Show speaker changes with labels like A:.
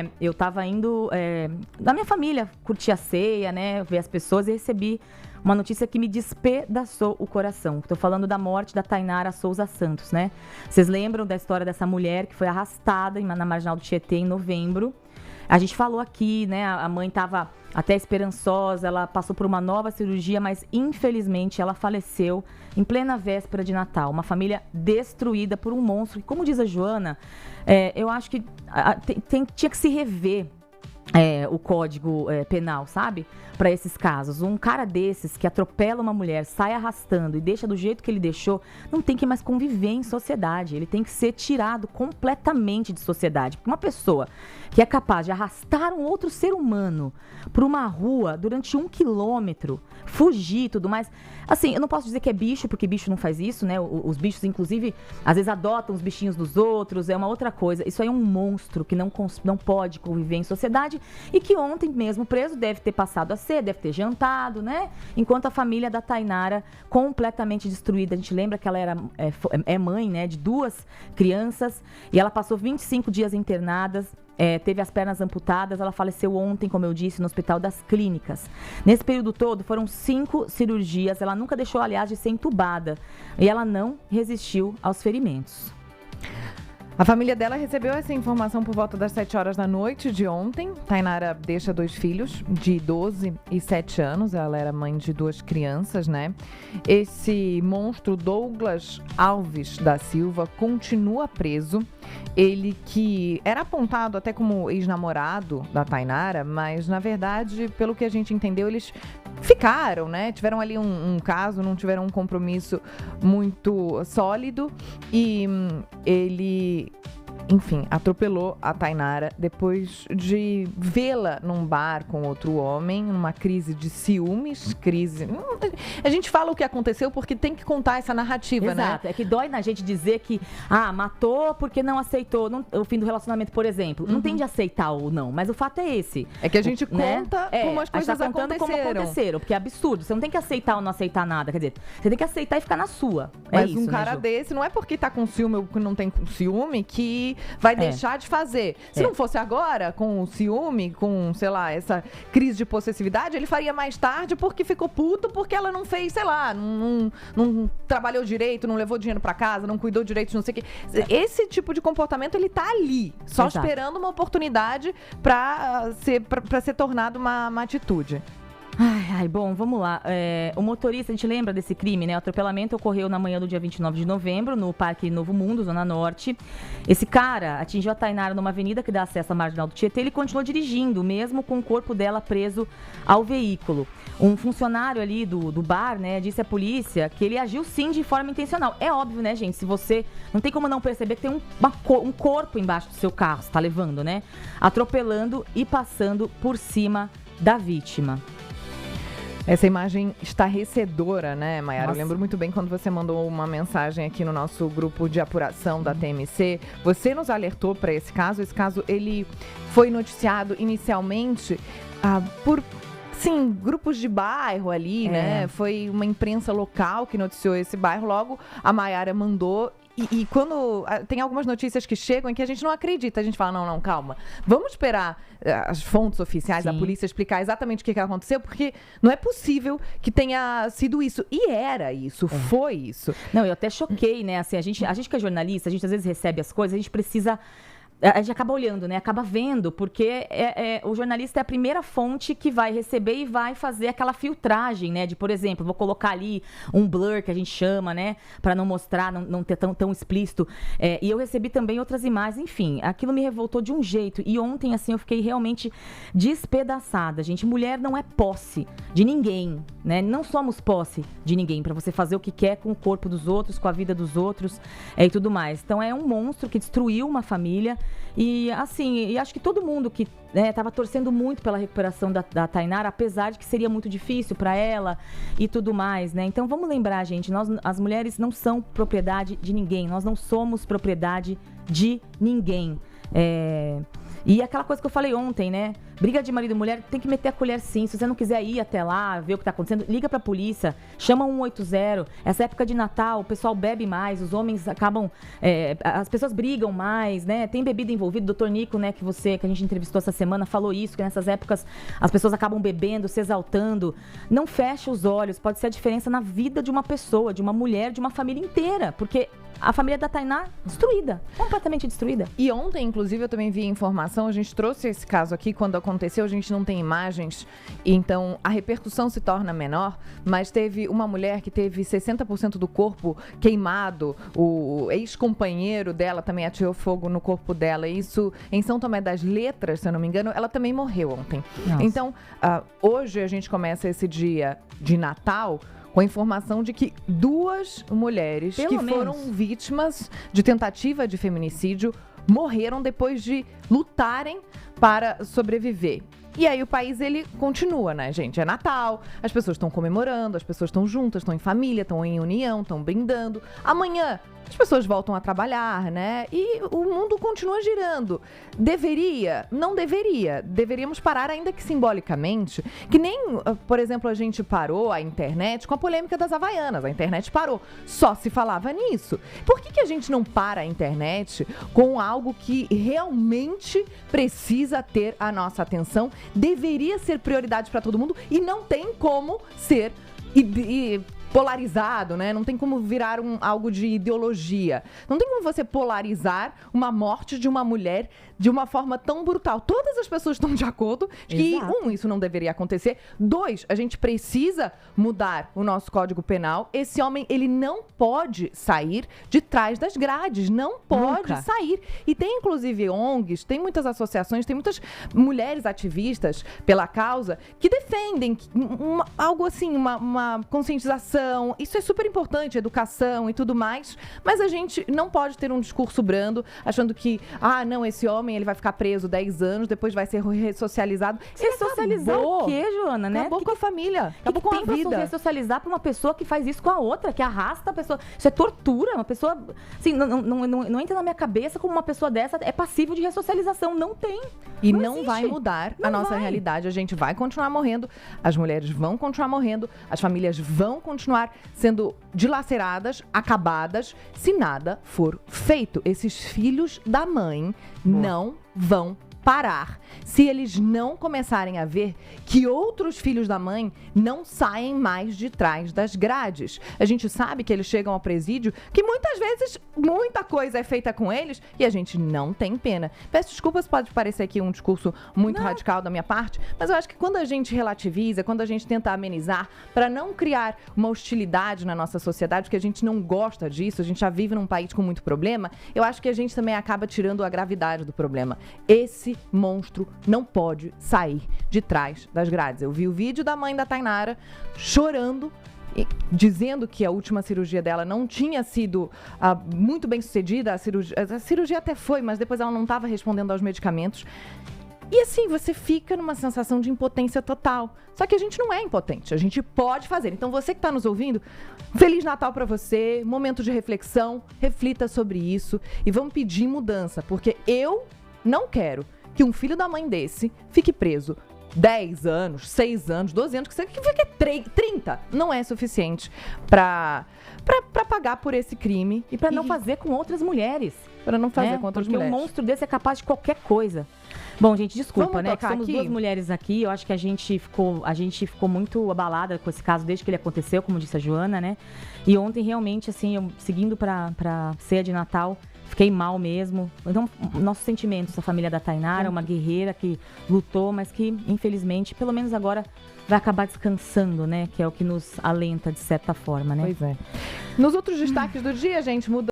A: né? Eu tava indo da minha família curtir a ceia, né? Ver as pessoas e recebi uma notícia que me despedaçou o coração. Estou falando da morte da Tainara Souza Santos, né? Vocês lembram da história dessa mulher que foi arrastada na Marginal do Tietê em novembro? A gente falou aqui, né? A mãe estava até esperançosa, ela passou por uma nova cirurgia, mas infelizmente ela faleceu em plena véspera de Natal. Uma família destruída por um monstro. E como diz a Joana, eu acho que tinha que se rever o código penal, sabe? Para esses casos. Um cara desses que atropela uma mulher, sai arrastando e deixa do jeito que ele deixou, não tem que mais conviver em sociedade. Ele tem que ser tirado completamente de sociedade. Porque uma pessoa que é capaz de arrastar um outro ser humano por uma rua durante 1 quilômetro, fugir e tudo mais. Assim, eu não posso dizer que é bicho, porque bicho não faz isso, né? Os bichos, inclusive, às vezes adotam os bichinhos dos outros, é uma outra coisa. Isso aí é um monstro que não pode conviver em sociedade e que ontem mesmo preso deve ter passado a ser, deve ter jantado, né? Enquanto a família da Tainara completamente destruída. A gente lembra que ela é mãe, né, de 2 crianças e ela passou 25 dias internadas. Teve as pernas amputadas, ela faleceu ontem, como eu disse, no Hospital das Clínicas. Nesse período todo, foram 5 cirurgias, ela nunca deixou, aliás, de ser entubada. E ela não resistiu aos ferimentos.
B: A família dela recebeu essa informação por volta das 7 horas da noite de ontem. Tainara deixa 2 filhos, de 12 e 7 anos. Ela era mãe de 2 crianças, né? Esse monstro Douglas Alves da Silva continua preso. Ele que era apontado até como ex-namorado da Tainara, mas na verdade, pelo que a gente entendeu, eles ficaram, né? Tiveram ali um caso, não tiveram um compromisso muito sólido e ele, enfim, atropelou a Tainara depois de vê-la num bar com outro homem, numa crise de ciúmes, A gente fala o que aconteceu porque tem que contar essa narrativa, né?
A: Exato, é que dói na gente dizer que, matou porque não aceitou o fim do relacionamento, por exemplo. Não tem de aceitar ou não, mas o fato é esse.
B: É que a gente conta como as coisas
A: aconteceram, porque é absurdo. Você não tem que aceitar ou não aceitar nada, quer dizer, você tem que aceitar e ficar na sua.
B: Mas um cara desse, não é porque tá com ciúme ou que não tem ciúme que vai deixar de fazer. Se não fosse agora, com o ciúme, com, sei lá, essa crise de possessividade, ele faria mais tarde porque ficou puto, porque ela não fez, sei lá, não trabalhou direito, não levou dinheiro pra casa, não cuidou direito de não sei o quê. Esse tipo de comportamento, ele tá ali, só esperando uma oportunidade pra ser tornado uma atitude.
A: Bom, vamos lá. O motorista, a gente lembra desse crime, né? O atropelamento ocorreu na manhã do dia 29 de novembro, no Parque Novo Mundo, Zona Norte. Esse cara atingiu a Tainara numa avenida que dá acesso à Marginal do Tietê. Ele continuou dirigindo, mesmo com o corpo dela preso ao veículo. Um funcionário ali do bar, né, disse à polícia que ele agiu sim de forma intencional. É óbvio, né, gente? Se você... Não tem como não perceber que tem um corpo embaixo do seu carro, você tá levando, né? Atropelando e passando por cima da vítima.
B: Essa imagem estarrecedora, né, Mayara? Eu lembro muito bem quando você mandou uma mensagem aqui no nosso grupo de apuração da TMC. Você nos alertou para esse caso. Esse caso, ele foi noticiado inicialmente por... Sim, grupos de bairro ali, né? Foi uma imprensa local que noticiou esse bairro. Logo, a Mayara mandou. E quando tem algumas notícias que chegam em que a gente não acredita, a gente fala, não, calma. Vamos esperar as fontes oficiais, a polícia explicar exatamente o que aconteceu, porque não é possível que tenha sido isso. E era isso, foi isso.
A: Não, eu até choquei, né? Assim, a gente que é jornalista, a gente às vezes recebe as coisas, a gente precisa... A gente acaba olhando, né? Acaba vendo, porque o jornalista é a primeira fonte que vai receber e vai fazer aquela filtragem, né? De, por exemplo, vou colocar ali um blur, que a gente chama, né? Para não mostrar, não ter tão explícito. E eu recebi também outras imagens, enfim. Aquilo me revoltou de um jeito. E ontem, assim, eu fiquei realmente despedaçada, gente. Mulher não é posse de ninguém, né? Não somos posse de ninguém para você fazer o que quer com o corpo dos outros, com a vida dos outros e tudo mais. Então, é um monstro que destruiu uma família. E assim, acho que todo mundo que estava torcendo muito pela recuperação da Tainara, apesar de que seria muito difícil para ela e tudo mais, né? Então vamos lembrar, gente, nós, as mulheres não são propriedade de ninguém, nós não somos propriedade de ninguém. E aquela coisa que eu falei ontem, né? Briga de marido e mulher, tem que meter a colher sim. Se você não quiser ir até lá, ver o que tá acontecendo, liga pra polícia, chama 180. Essa época de Natal, o pessoal bebe mais, os homens acabam... as pessoas brigam mais, né? Tem bebida envolvida. O doutor Nico, né, que a gente entrevistou essa semana, falou isso, que nessas épocas as pessoas acabam bebendo, se exaltando. Não fecha os olhos, pode ser a diferença na vida de uma pessoa, de uma mulher, de uma família inteira. Porque a família da Tainá, destruída, completamente destruída.
B: E ontem, inclusive, eu também vi informação, a gente trouxe esse caso aqui, quando aconteceu, a gente não tem imagens, então a repercussão se torna menor, mas teve uma mulher que teve 60% do corpo queimado, o ex-companheiro dela também atirou fogo no corpo dela, isso em São Tomé das Letras, se eu não me engano, ela também morreu ontem. Nossa. Então, hoje a gente começa esse dia de Natal com a informação de que 2 mulheres foram vítimas de tentativa de feminicídio morreram depois de lutarem para sobreviver. E aí o país, ele continua, né, gente? É Natal, as pessoas estão comemorando, as pessoas estão juntas, estão em família, estão em união, estão brindando. Amanhã as pessoas voltam a trabalhar, né? E o mundo continua girando. Deveria? Não deveria. Deveríamos parar, ainda que simbolicamente, que nem, por exemplo, a gente parou a internet com a polêmica das Havaianas. A internet parou. Só se falava nisso. Por que a gente não para a internet com algo que realmente precisa ter a nossa atenção? Deveria ser prioridade para todo mundo e não tem como ser polarizado, né? Não tem como virar algo de ideologia. Não tem como você polarizar uma morte de uma mulher de uma forma tão brutal. Todas as pessoas estão de acordo de que, isso não deveria acontecer. 2, a gente precisa mudar o nosso Código Penal. Esse homem, ele não pode sair de trás das grades. Não pode sair. E tem, inclusive, ONGs, tem muitas associações, tem muitas mulheres ativistas pela causa que defendem algo assim, uma conscientização. Isso é super importante, educação e tudo mais. Mas a gente não pode ter um discurso brando, achando que, não, esse homem ele vai ficar preso 10 anos, depois vai ser ressocializado.
A: Ressocializar o quê, Joana, né?
B: Acabou com a família, acabou com a vida.
A: Ressocializar pra uma pessoa que faz isso com a outra, que arrasta a pessoa. Isso é tortura, uma pessoa... Assim, não entra na minha cabeça como uma pessoa dessa é passível de ressocialização. Não tem.
B: E não vai mudar a nossa realidade. A gente vai continuar morrendo, as mulheres vão continuar morrendo, as famílias vão continuar sendo dilaceradas, acabadas, se nada for feito. Esses filhos da mãe não vão parar se eles não começarem a ver que outros filhos da mãe não saem mais de trás das grades. A gente sabe que eles chegam ao presídio, que muitas vezes muita coisa é feita com eles e a gente não tem pena. Peço desculpas, pode parecer aqui um discurso muito radical da minha parte, mas eu acho que quando a gente relativiza, quando a gente tenta amenizar, para não criar uma hostilidade na nossa sociedade, porque a gente não gosta disso, a gente já vive num país com muito problema, eu acho que a gente também acaba tirando a gravidade do problema. Esse monstro não pode sair de trás das grades. Eu vi o vídeo da mãe da Tainara chorando, dizendo que a última cirurgia dela não tinha sido muito bem sucedida. A cirurgia até foi, mas depois ela não estava respondendo aos medicamentos. E assim, você fica numa sensação de impotência total. Só que a gente não é impotente, a gente pode fazer. Então você que está nos ouvindo, Feliz Natal para você, momento de reflexão, reflita sobre isso e vamos pedir mudança, porque eu não quero que um filho da mãe desse fique preso 10 anos, 6 anos, 12 anos, que fique 30. Não é suficiente para pagar por esse crime.
A: E para não fazer com outras mulheres.
B: Para não fazer com outras mulheres.
A: Porque um monstro desse é capaz de qualquer coisa. Bom, gente, desculpa, né? Que somos 2 mulheres aqui. Eu acho que a gente ficou muito abalada com esse caso desde que ele aconteceu, como disse a Joana, né? E ontem, realmente, assim, eu seguindo pra ceia de Natal, fiquei mal mesmo. Então, nossos sentimentos, a família da Tainara, uma guerreira que lutou, mas que, infelizmente, pelo menos agora, vai acabar descansando, né? Que é o que nos alenta, de certa forma, né?
B: Pois é. Nos outros destaques do dia, gente, mudou.